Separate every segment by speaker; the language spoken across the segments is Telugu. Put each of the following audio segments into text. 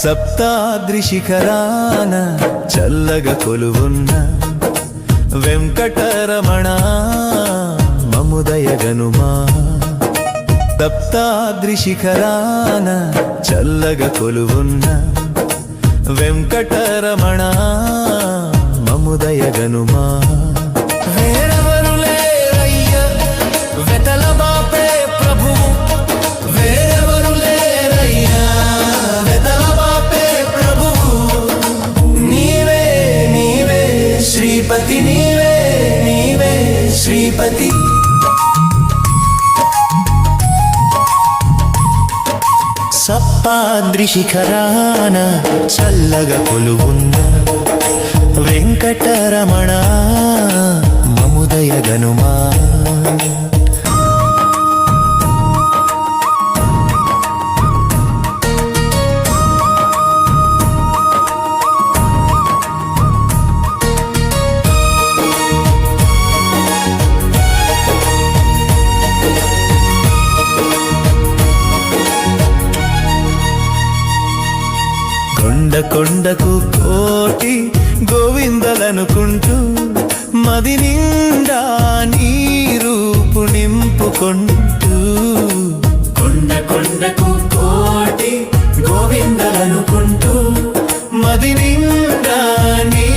Speaker 1: సప్తాద్రి శిఖరాన చల్లగ కొలువున్న వెంకటరమణ మముదయగనుమా. సప్తాద్రి శిఖరాన చల్లగ కొలువున్న వెంకటరమణ మముదయగనుమా.
Speaker 2: శ్రీపతి నీవే నీవే శ్రీపతి.
Speaker 1: సప్తాద్రి శిఖరాన చల్లగ కొలువున్న వెంకటరమణ మముదయగనుమా. కొండ కొండకు కోటి గోవిందలనుకుంటూ మది నిండా నీ రూపు నింపుకుంటూ.
Speaker 2: కొండ కొండకు కోటి గోవిందలనుకుంటూ
Speaker 1: మది నిండా నీ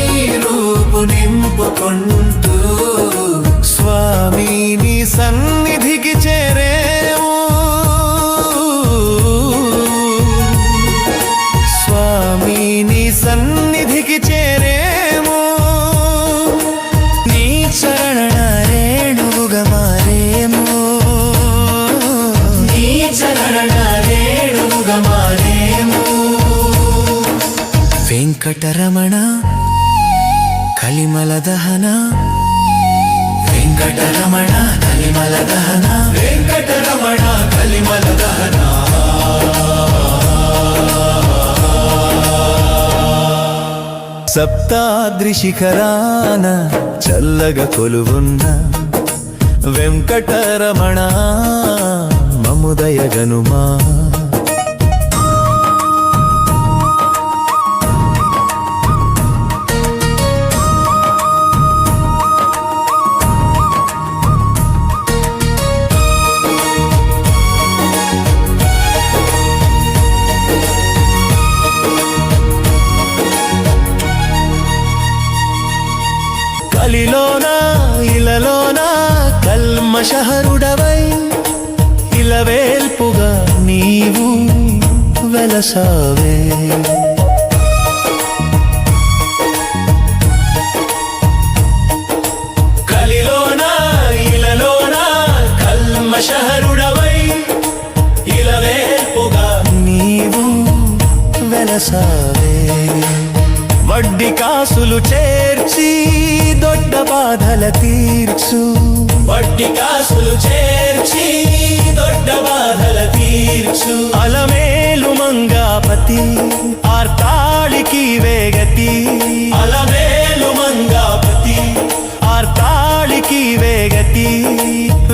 Speaker 1: రూపు నింపుకుంటూ. స్వామి నీ సన్నిధికి చేరేము, స్వామి నీ సన్నిధికి చేరేము. నీ చరణ రేణువుగా మారేము,
Speaker 2: నీ చరణ రేణువుగా మారేము.
Speaker 1: వెంకటరమణ కలిమల దహన,
Speaker 2: వెంకటరమణ కలిమల దహన, వెంకటరమణ కలిమల దహన.
Speaker 1: సప్తాద్రి శిఖరాన చల్లగ కొలువున్న వెంకటరమణ మముదయగనుమా. కలిలోనా ఇలలోనా కల్మషహరుడవై ఇలవేల్పుగా నీవు వెలసావే.
Speaker 2: కలిలోనా ఇలలోనా కల్మషహరుడవై ఇలవేల్పుగా
Speaker 1: నీవు వెలసావే. వడ్డీ కాసులు చేర్చి దొడ్డ బాధల తీర్చు,
Speaker 2: వడ్డీ కాసులు చేర్చి దొడ్డ బాధల తీర్చు.
Speaker 1: అలమేలు మంగాపతి ఆర్తాళికి వేగతి,
Speaker 2: అలమేలు మంగాపతి
Speaker 1: ఆర్తాళికి వేగతి.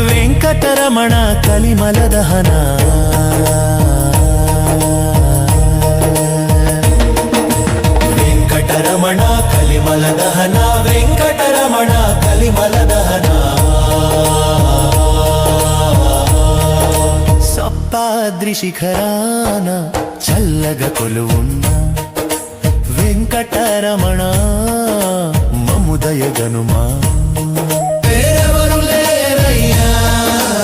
Speaker 1: వెంకటరమణ కలిమల దహన,
Speaker 2: వెంకటరమణ కలిమల దహన, వెంకటరమణ కలిమల దహన.
Speaker 1: సప్తాద్రి శిఖరాన చల్లగ కొలువున్న వెంకటరమణ మముదయగనుమా.
Speaker 2: వేరెవరు లేరయ్యా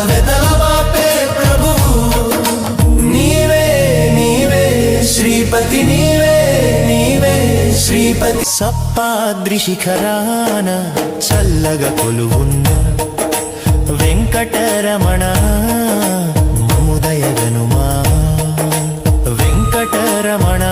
Speaker 2: వెదల బాపే ప్రభువు, నీవే నీవే శ్రీపతి నీవే నీవే శ్రీపతి.
Speaker 1: సప్తాద్రి శిఖరాన చల్లగ కొలువున్న వెంకటరమణ మముదయగనుమా. వెంకటరమణ